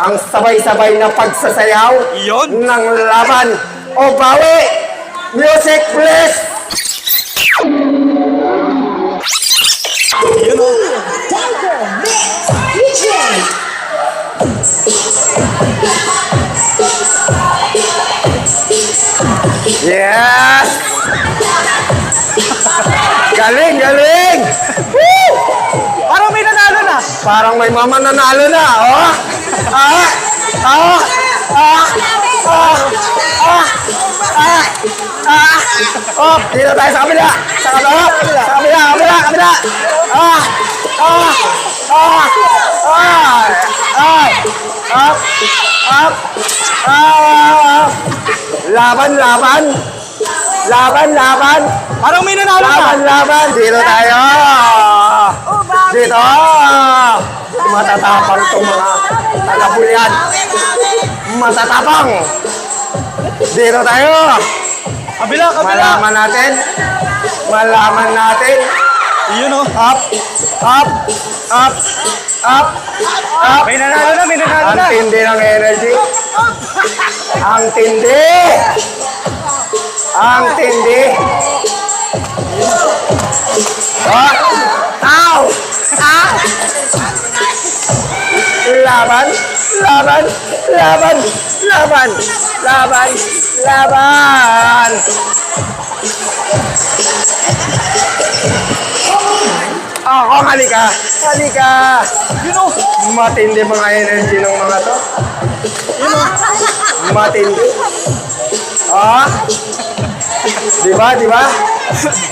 Ang sabay-sabay na pagsasayaw ng laban o bawi. Music please! Yes! Galing, galing! Woo! Parang may nanalo na. Parang may mama nanalo na, oh! Oh, dito tayo sa kabila. Sa kabila. Sa kabila, kabila, kabila. Laban, laban. Laban, laban. Parang may nanalo na. Laban, laban. Dito tayo. Dito. Matatapang itong mga taga-Bulian. Matatapang. Dito tayo. Kabila, kabila. Malaman natin. Malaman natin. Yun o. Up. Up. Up. Up. Up. May nanalo na, may nanalo na. Ang tindi ng energy. Ang tindi. Ang tindi. Oh. Ow. Ah. Laban. Laban. Laban. Laban. Laban. Laban. Oh, halika. Halika. Yun o. Matindi mga energy ng mga to. Yun o. Matindi. Ah. Diba, diba?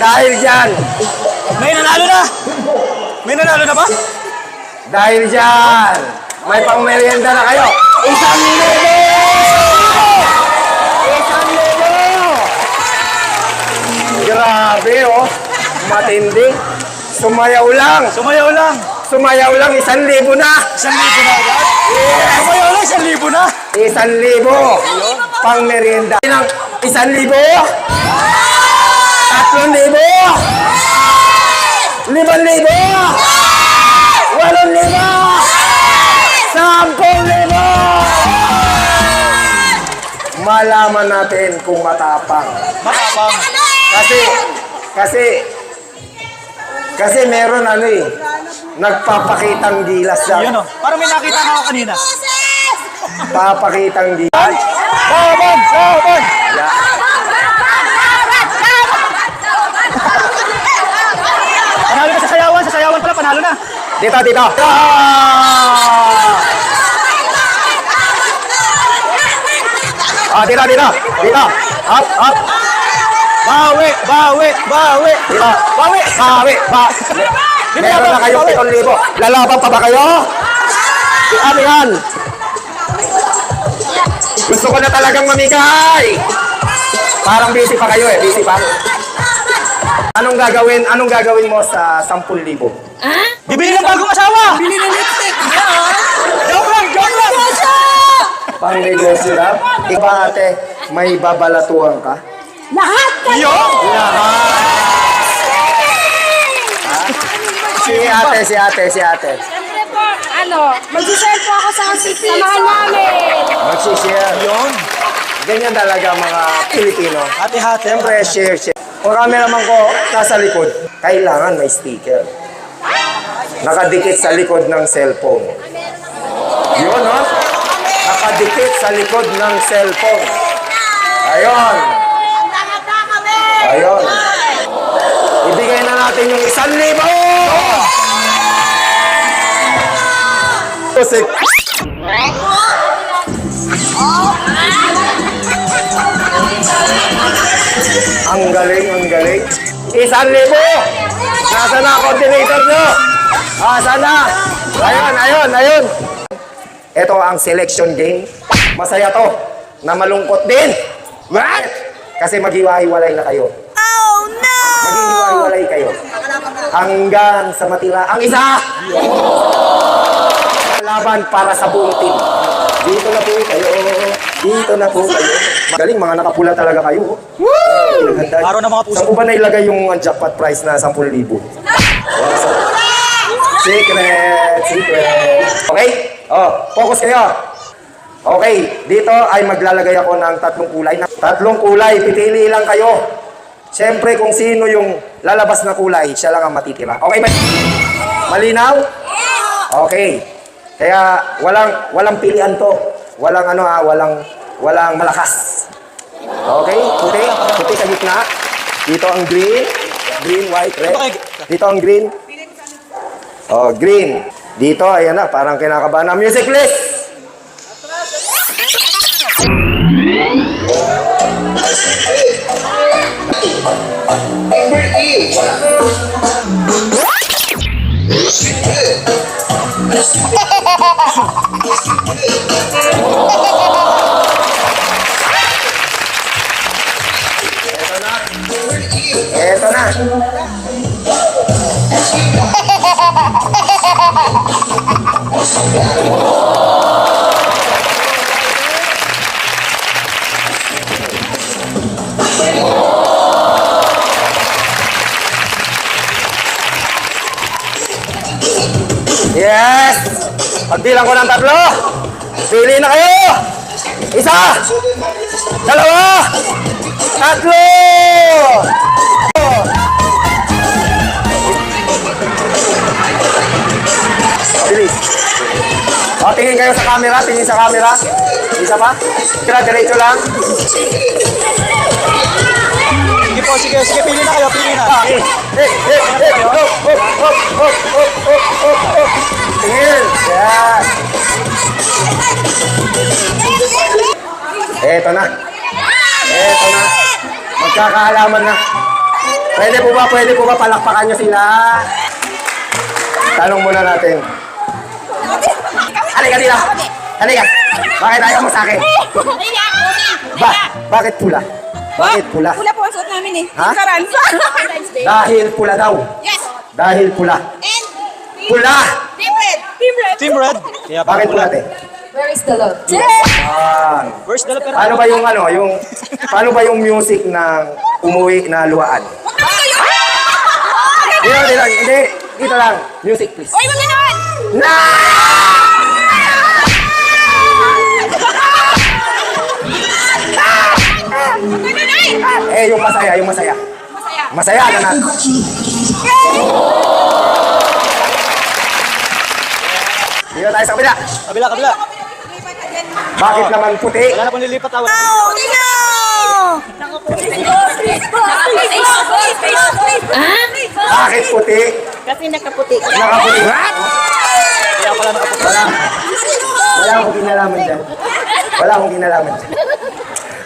Dahil dyan. May nanalo na. May nanalo na ba? Dahil dyan. May pang-merienda na kayo. 1,000! 1,000! Grabe, oh. Matindi. Sumayaw lang. Sumayaw lang. Sumayaw lang. 1,000 na. 1,000 na agad? Yes. Sumayaw lang, 1,000 na. 1,000. Pang-merienda. 1,000. 3,000. 5,000. 8,000. 10,000. Malaman natin kung matapang. Matapang. Kasi meron ano eh, nagpapakitang gilas Yun lang. o. Parang may nakita na ako kanina. Papakitang gilas. Laban! Laban! Panalo na sa sayawan. Sa sayawan pala, panalo na. Dito, dito. Ah, dito, dito. Dito. Up, up. Bawi! Bawi! Bawi! Dito. Bawi! Bawi, bawi. Meron na kayong 7,000. Lalaban pa ba kayo? Ano yan? Gusto ko na talagang mamigay. Parang busy pa kayo eh. Busy pa. Anong gagawin mo sa 10,000? Bibili ng bagong asawa! Bibili ng lipstick! Joke lang! Joke lang! Pang negosyo lang? Ikaw ate, may babalatuhan ka? Lahat kayo! Lahat! Si ate. Siyempre po, mag-share po ako sa samahan namin. Magsishare. Yun! Ganyan talaga mga Pilipino. Hati-hati. Siyempre, share. Kung cameraman ko nasa likod, kailangan may sticker. Nakadikit sa likod ng cellphone. Yun, no? Nakadikit sa likod ng cellphone. Ayun. Ayun. Ibigay na natin yung 1,000! Kasi... Ang galing, ang galing. 1,000! Nasaan na coordinator nyo? Nasaan na? Ayun. Ito ang selection game. Masaya to. Na malungkot din. What? Kasi maghiwa-hiwalay na kayo. Oh no! Maghihiwa-hiwalay kayo. Hanggang sa matira ang isa! Laban para sa buong team. Dito na po kayo. Magaling, mga nakapula talaga kayo. Woo! Araw ng mga puso. Saan po ba nailagay yung jackpot prize na 10,000? Secret. Okay? Focus kayo. Okay, dito ay maglalagay ako ng 3 kulay. 3 kulay, pipili lang kayo. Siyempre, kung sino yung lalabas na kulay, siya lang ang matitira. Okay ba? Malinaw? Okay. Kaya walang pilian to. Walang malakas. Okay? Puti sa gitna. Dito ang green, white, red. Dito ang green. Oh, green. Dito, ayan na, parang kinakabahan na. Music list! Ito na. Yes! Pagbilang ko ng 3. Pili na kayo! 1, 2, 3! Bilis. Tingin kayo sa camera, Isa pa? Diretso lang. Sige, pili na kayo, pili na. Tingin. Yan. Eto na. Magkakaalaman na. Pwede po ba palakpakan nyo sila? Tanong muna natin. Halika dito. Bakit ayaw mo sa akin? Bakit pula? Pula po ang suot namin eh. Ha? Karanza. Dahil pula daw. Yes. Dahil pula. And Pula! Team Red. Team Red. Kaya Bakit pula, te? Where is the love? First dala pero. Paano ba yung music ng umuwi na luhaan? Dito lang. Music, please. Oy, wag naman. Na! Yung masaya. Masaya ka na. Dito tayo sa kabila. Kabila. Bakit naman puti? Wala na pong lilipat ah. Oh no! Bakit puti? Kasi nakaputi. Nakaputi. Kaya pala nakapunta. Wala akong kinalaman dyan.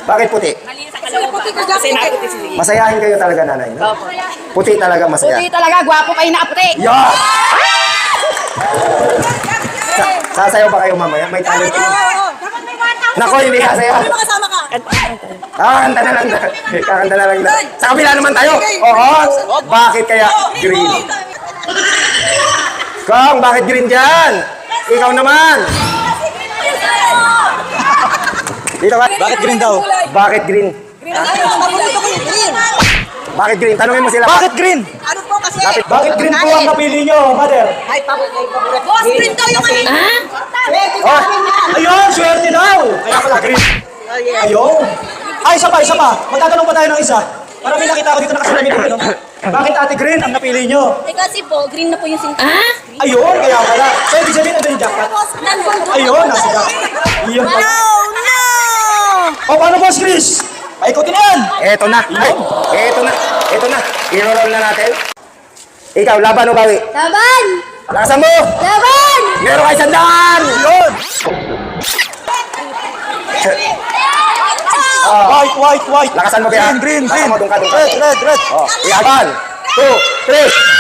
Bakit puti? Masayahin kayo talaga, nanay. No? Puti talaga masaya. Puti talaga, gwapo kayo nakaputi. Yeah! Sasayaw ba kayo mamaya? May talent kayo. Nako, hindi sasayaw. Kasama ka. Kakanta na lang. Sa kabila naman tayo. Oo. Bakit kaya green? Kong, bakit green dyan? Ikaw naman. Dito ka. Bakit green daw? Bakit green? Bakit green? Tanungin mo sila. Bakit green? Ano po kasi? Bakit green po ang napili nyo, mother? Boss, green daw yung Oh, Ayun, swerte daw. Kaya pala green. Ayun. Ay, isa pa. Magtatanong pa tayo ng isa. Para may nakita ko dito nakasalamin dito. Bakit ate green ang napili nyo? Eh kasi po, green na po yung sinta. Ayun, kaya pala. So, ibig sabihin nandun yung jackpot. Ayun, nasa jackpot. Ayun pala. no! O, paano boss Chris? Paikutin yan. eto na. I-roll na natin. Ikaw, laban o bawi? Laban! Lakasan mo! Laban! Meron kayo 100! Yun! White. Lakasan mo kaya. Green. Lakasan mo, doon ka. Red. Oh, iyaban. 2, 3.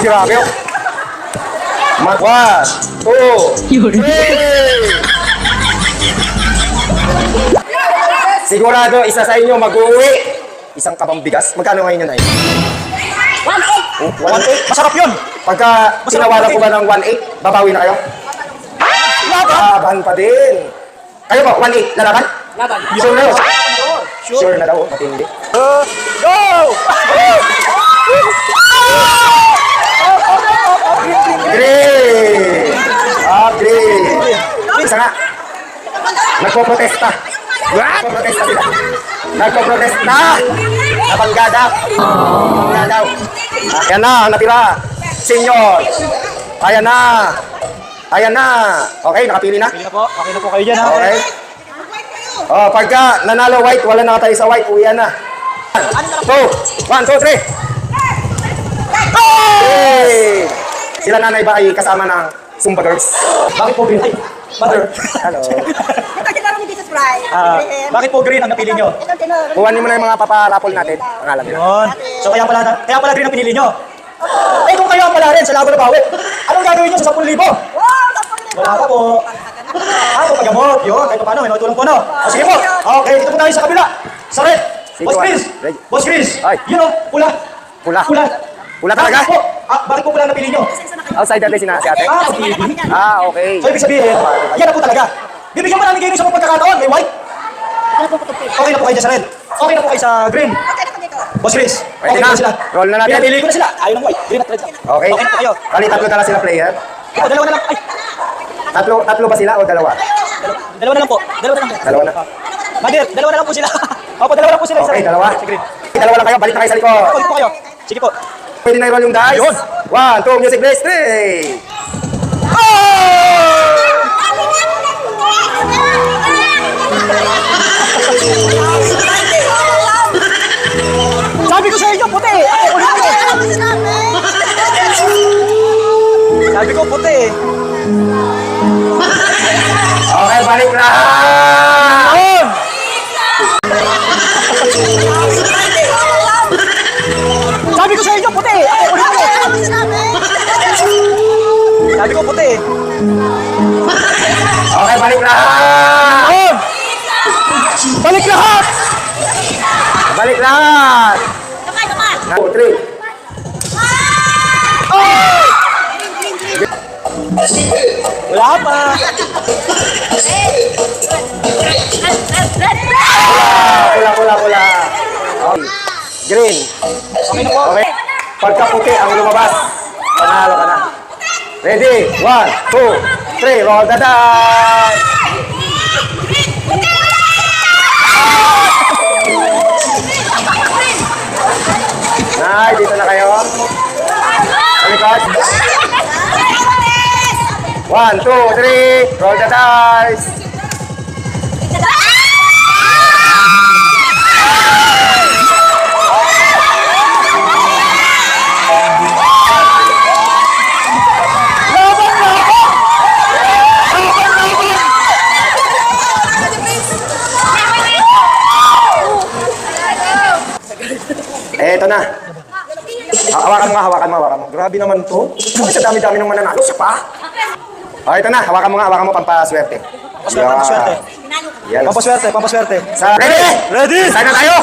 grabe oh. 1, 2, 3. Sigurado, isa sa inyo mag-uwi. Isang kabang bigas. Magkano ngayon yun ay? 1-8. 1.8. Masarap yun. Pagka tinawalan ko ba ng 1.8, babawi na kayo? Laban pa din. Kayo ba, 1.8, lalaban? Laban. Sure na daw. Sure na daw, matindi. Go! Green! Green! Isa nga. Nagpo-protesta. Nagpo-protesta sila. Nagpo-protesta! Nabangga daw. Nabangga daw. Ayan na, ang natira. Senior. Ayan na. Ayan na. Okay, nakapili na. Okay na po kayo dyan, ha? Okay. Oh, pagka nanalo white, wala na tayo sa white, uwian na. 1, 2, 3. Hey! Sila nanay ba ay kasama ng Zumba Girls? Bakit po green? Ay, mother. Hello. Kita lang dito sa fry. Bakit po green ang napili nyo? Ito, tinuro. Kuhanin mo na yung mga paparapol natin. Pangalan nila. Yun. So kaya pala green ang pinili nyo. Eh kung kayo ang pala rin sa Lago na Bawi, anong gagawin nyo sa 10,000? Wow, tapos na Wala pa po. Pagamot. Yun, kahit paano, may matulong po, no? O sige po. Okay, dito po tayo sa kabila. Sa red. Sige, Boss Chris. Red. Boss Chris. Ay. Yun o, pula. Pula. Pula. Pula talaga? Bakit po? Bakit po pula ang napili nyo? Outsider din si ate. Pag-ibig. Okay. So ibig sabihin, yan na po talaga. Bibigyan mo namin kayo sa pagkakataon, may white. Okay na po kayo dyan sa red. Okay na po kayo sa green. Boss Chris. Pwede Okay na. na sila. Roll na natin. Pinapili ko na sila. Ayaw ng white. Green at red. Okay. Okay na po kayo. Kali tatlo na lang sila player. Ikaw, dalawa na lang. Ay, Tatlo ba sila o dalawa? dalawa na lang po. Dalawa na lang po. Dalawa na. Mother, dalawa na lang po sila. Opo, dalawa lang po sila. Okay, Isa. dalawa. Si green. Dalawa lang kayo, balik na kayo sa likod. Opo, po kayo. Sige po. Pwede na i-roll yung dice. Yun. 1, 2, music, please, 3. Sabi ko sa inyo, puti. Ako, ulit ko. Sabi ko, puti. Okay, balik na. Yun. Sabi ko sa inyo, puti. Ako, ulit ko. Sabi ko, puti. Okay, balik na. Yun. Balik lahat. Balik lahat. 2, 3. Wala pa. Pula. Okay. Green. Okay na po. Okay. Pagka puti ang lumabas, panalo ka na. Ready? 1, 2, 3. Roll the dice. Nay, dito na kayo. Sa likod. 1, 2, 3. Roll the dice. Eto na. Hawakan mo. Grabe naman to. Sa dami-dami ng mananalo, siya pa. Ito na, hawakan mo pampaswerte. Pampaswerte. Yan. Pampaswerte. Ready? Ready? Sana tayo.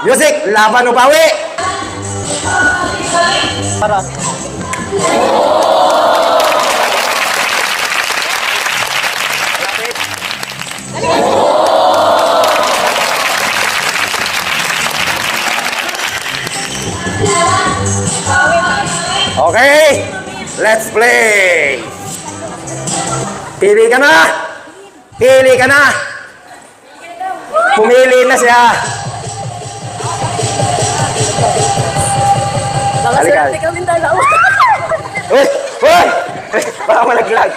Music, laban o bawi. Para. Okay, let's play. Pili ka na. Pumili na siya. Halika. Uy! Baka malaglag.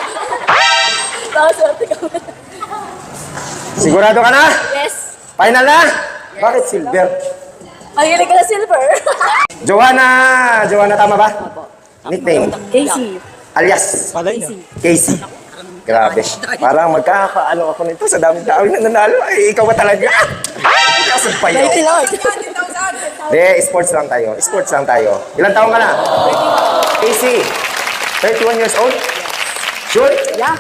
Sigurado ka na? Yes. Final na? Bakit silver? Mahilig ka na silver. Joanna tama ba? Nickname? Casey. Alias? Palay niyo. Casey. Grabe. Parang magkakaano ako nito sa dami-dami na nanalo. Ay, ikaw ba talaga? Kasag pa yun. Lord. Sports lang tayo. Ilan taong ka na? AC, 31 years old? Sure? Yeah.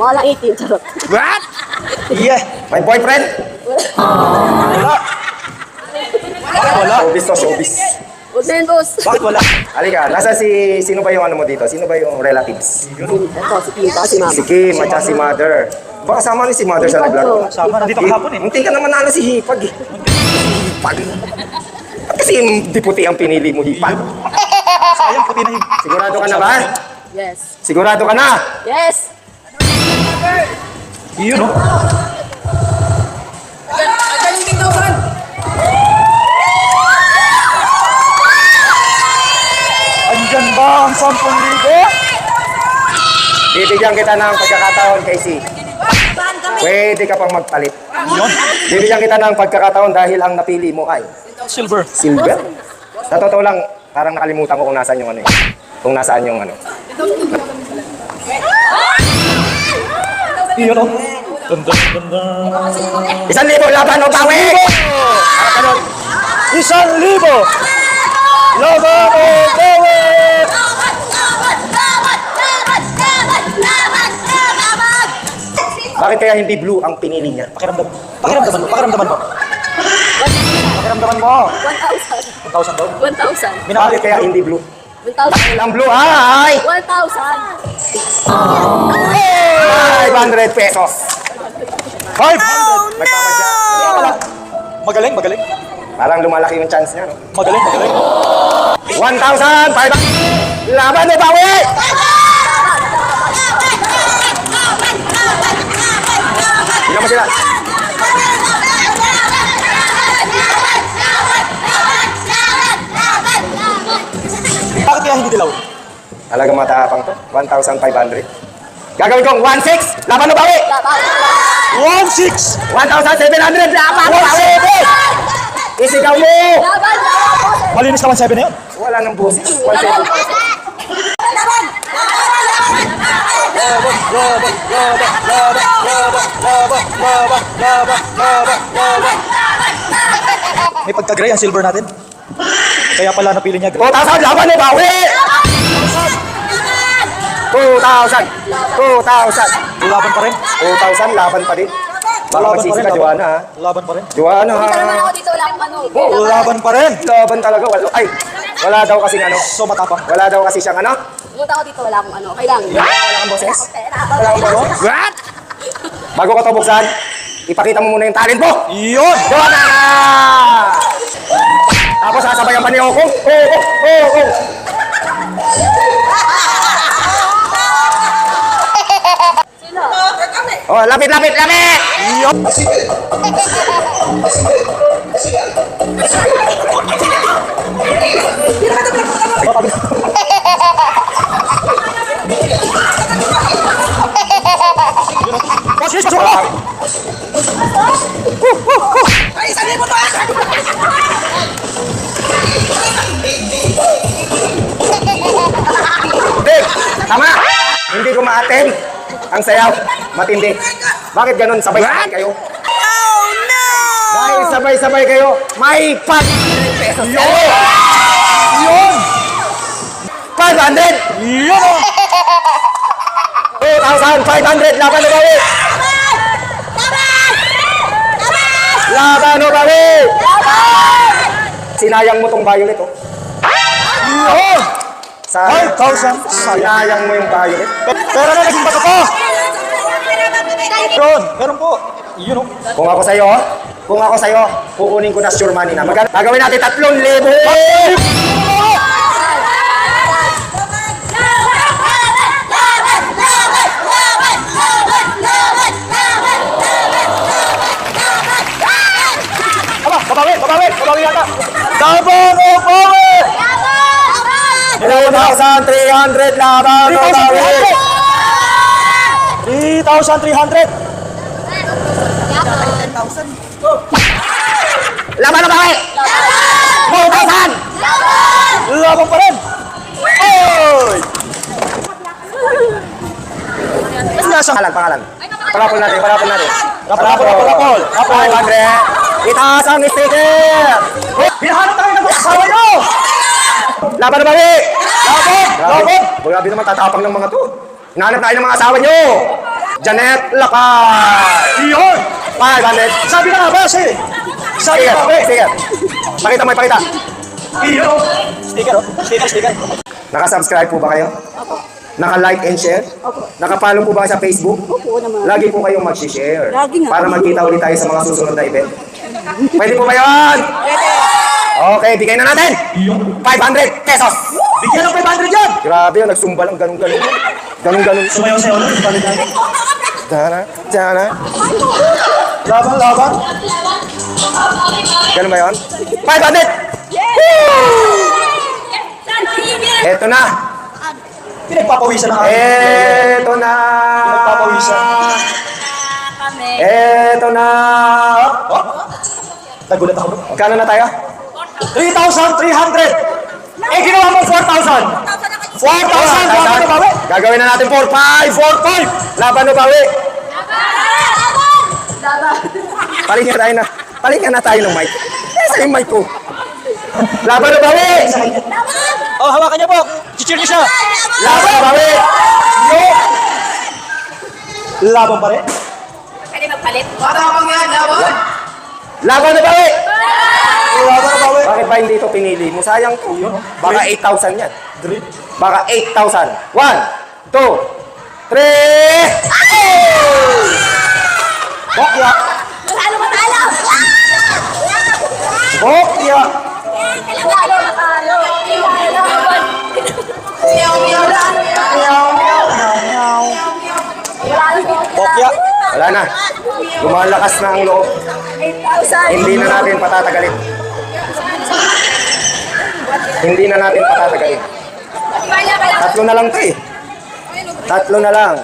Wala 18, charot. What? Yeah. My boyfriend? Wala. Wala. Showbiz to, showbiz. Huwag na yun, boss. Bakit wala? Halika, nasa sino ba yung ano mo dito? Sino ba yung relatives? Ito, si Kim, si Mama. Si Kim at saka si Mother. Baka sama ni si Mother sa naglalaro. Sama, nandito kahapon eh. Munti ka naman na si Hipag eh. Hipag. Ba't kasi yung diputi ang pinili mo, Hipag? Sayang, puti na yun. Sigurado ka na ba? Yes. Sigurado ka na? Yes. Yun, no? Andyan ba ang 10,000? Bibigyan kita ng pagkakataon, Casey. Pwede ka pang magpalit. Yun. Bibigyan kita ng pagkakataon dahil ang napili mo ay Silver. silver. Sa totoo lang, parang nakalimutan ko kung nasaan yung ano eh. Kung nasaan yung ano. Yun, no? Ganda. 1,000 laban o bawi! Para ka nun. 1,000! Laban o bawi! Bakit kaya hindi blue ang pinili niya? Pakiramdaman mo. Pakiramdaman mo. 1,000 daw. 1,000. Bakit kaya hindi blue? 1,000. Ang blue ay 1,000. 500 pesos. 500! Nagpapadya. Magaling. Parang lumalaki yung chance niya, no? Magaling. 1,500 laban o bawi! Hindi naman sila. Bakit kaya hindi dilaw? Talaga matapang to. 1,500. Gagawin kong 1,600 laban o bawi! 1,600! 1,700 laban o bawi! Isigaw mo! Malinis naman 7 na yun. Wala nang boses. 1,700. May pagka-gray ang silver natin. Kaya pala napili niya. 2,000 laban o bawi! 2,000! 2,000! Laban pa rin. 2,000 laban pa din. Baka Laban pa magsisi rin. ka, Joanna ha? Laban pa rin. Joanna ha? Dito naman ako dito, wala akong ano. Laban pa rin. Laban talaga. Ay, wala daw kasi ano. So matapang. Wala daw kasi siyang ano. Pumunta ako dito, wala akong ano. Okay lang. Wala kang boses. Wala kang boses. What? Bago ka to buksan, ipakita mo muna yung talent mo. Yun! Joanna! Tapos sasabayan pa ni Oko. Oh. Sino? Oh, lapit! Yun! Pasok! Ay, isa libo to! Dave, tama! Hindi ko ma-attend ang sayaw. Matindi. Bakit ganun? Sabay-sabay kayo? Oh, no! Dahil sabay-sabay kayo, may 500 pesos kayo! Yun! 500! Yun! 2,500 laban o bawi! Laban o bawi! Sinayang mo tong violet, oh. Yun! Sayang. 5,000. Sinayang mo yung violet. Pero na naging bato ko! Yun! Meron po. Yun o. Kung ako sa'yo, kukunin ko na sure money na. Gagawin natin 3,000! Babawi yata. Laban o bawi! 2,300 laban o bawi! 3,300. Laban o bawi! 4,000! Laban pa rin. Oy! Pangalan. Parapol natin. Parapol. 500. Itaas ang sticker! Hinahanap tayo ng asawa nyo! Laban o bawi! Laban! Grabe! Grabe naman tatapang ng mga to. Hinahanap tayo ng mga asawa nyo. Janet Lakay. Iyon! 500. Sabi na nga ba, sir? Sabi Sige, na nga ba? sige. Pakita mo, ipakita. Iyon! Sticker, oh. Sticker. Naka-subscribe po ba kayo? Naka-like and share? Naka-follow po ba sa Facebook? Opo naman. Lagi po kayong mag-share. Lagi nga. Para magkita ulit tayo sa mga susunod na event. Pwede po ba yun? Okay, bigay na natin. 500 pesos. Bigyan ng 500 yan! Grabe yun, nagsumba lang, ganun-ganun. Ganun-ganun. Sumayaw sa'yo, no? Balik tayo. Dana, dana. Laban. Ganun ba yun? 500! Eto na. Pinagpapawisan na kami. Eto na. Pinagpapawisan. Eto na. Oh? Nagulat ako. Magkano na tayo? 3,300! Eh, ginawa mo 4,000! 4,000! Laban na bawi! Gagawin na natin 4-5. 4,500! Laban o bawi? Palingan na tayo ng mic. Nasa yung mic ko. Laban o bawi? Oh, hawakan niyo po! Chichir niyo siya! Laban o bawi? Laban pa rin? Pwede magpalit? Laban o bawi? Laban na bawi! Bakit ba hindi ito pinili mo? Sayang to. Baka 8,000 yan. Drip. Baka 8,000. 1, 2, 3. Bokya! Matalo, matalo! Bokya! Matalo, matalo! Bokya! Wala na. Lumalakas na ang loob. 8,000! Hindi na natin patatagalin. Hindi na natin patatagalin. Tatlo na lang to eh. Tatlo na lang.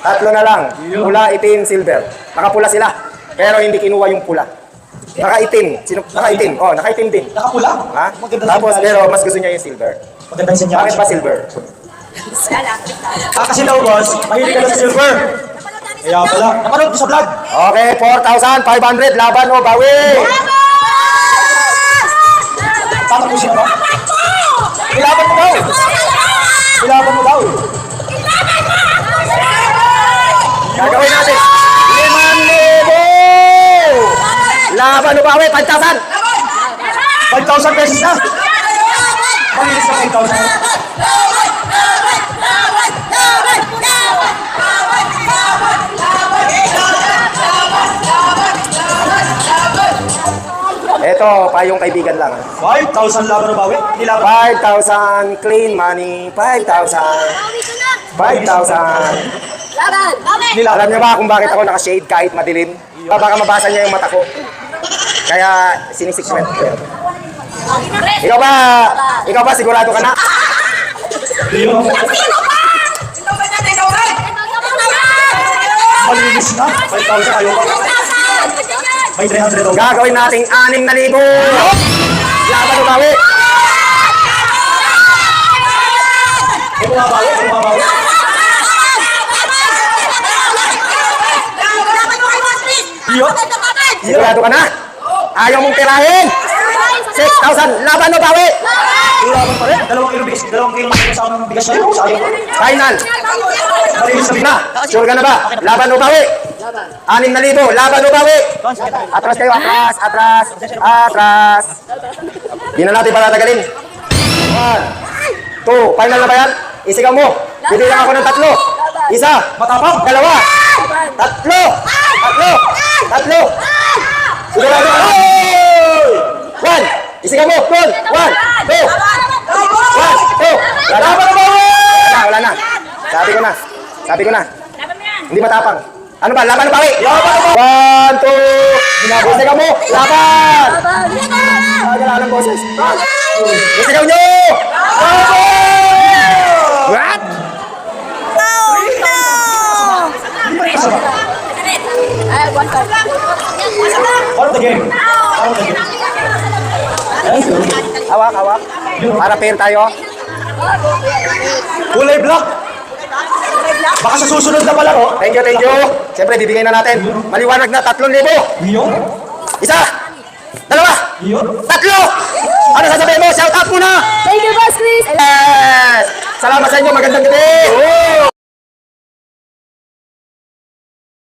Tatlo na lang. Pula, itim, silver. Nakapula sila. Pero hindi kinuha yung pula. Nakaitim. Sino? Nakaitim. Oh, nakaitim din. Nakapula? Ha? Maganda Tapos sinyal. pero mas gusto niya yung silver. Maganda yung sinyal. Bakit ba silver? Kasi daw, boss, mahilig ka lang sa silver. Kaya pala. Napanood ko sa vlog. Okay, 4,500. Laban o bawi. Tama po siya ba? Ilaban mo daw! Ilaban mo daw! Gagawin natin. 5,000. Laban o bawi. 5,000. 5,000 pesos na! Malinis na 5,000. Ito, payong kaibigan lang. 5,000 laban na bawi? Nilaban. 5,000 clean money. 5,000. 5,000. Laban! Laban! Alam niyo ba kung bakit ako naka-shade kahit madilim? Baka mabasa niya yung mata ko. Kaya sinisikwet ko. Ikaw ba sigurado ka na? Malinis na! 5,000 kayo ba? May 300 daw. Gagawin nating 6,000. Laban o bawi? Ito nga bawi? Ito nga bawi? Iyo? Sigurado ka na? Ayaw mong tirahin? 6,000. Laban o bawi? Laban pa rin. 2 kilo bigas. 2 kilo kasama ng bigas na yun. Sayang pa. Final. Malinis na. Sure ka na ba? Laban o bawi? 6,000. Laban o bawi? Atras kayo, atras, atras, atras. Di na natin patatagalin. 1, 2, final na ba yan? Isigaw mo. Bibilang ako ng 3. Isa, Matapang. 2, 3, 3. Sigurado ka. 1, isigaw mo. 1, 2, 1, 2. Laban o bawi? Wala na. Sabi ko na. Hindi matapang. Ano ba? Laban o bawi? Laban o bawi. 1, 2. Isigaw mo. Laban. Wala ng boses. Isigaw nyo. What? Ay, 1,500. Out of the game. Out of the game. Hawak. Para pair tayo. Kulay black. Baka sa susunod na palaro. Thank you. Siyempre, bibigay na natin. Maliwanag na 3,000. Iyo? Isa. 2. Iyo? 3. Ano sasabihin mo? Shout out muna. Thank you, Boss Chris! Yes! Salamat sa inyo. Magandang gabi.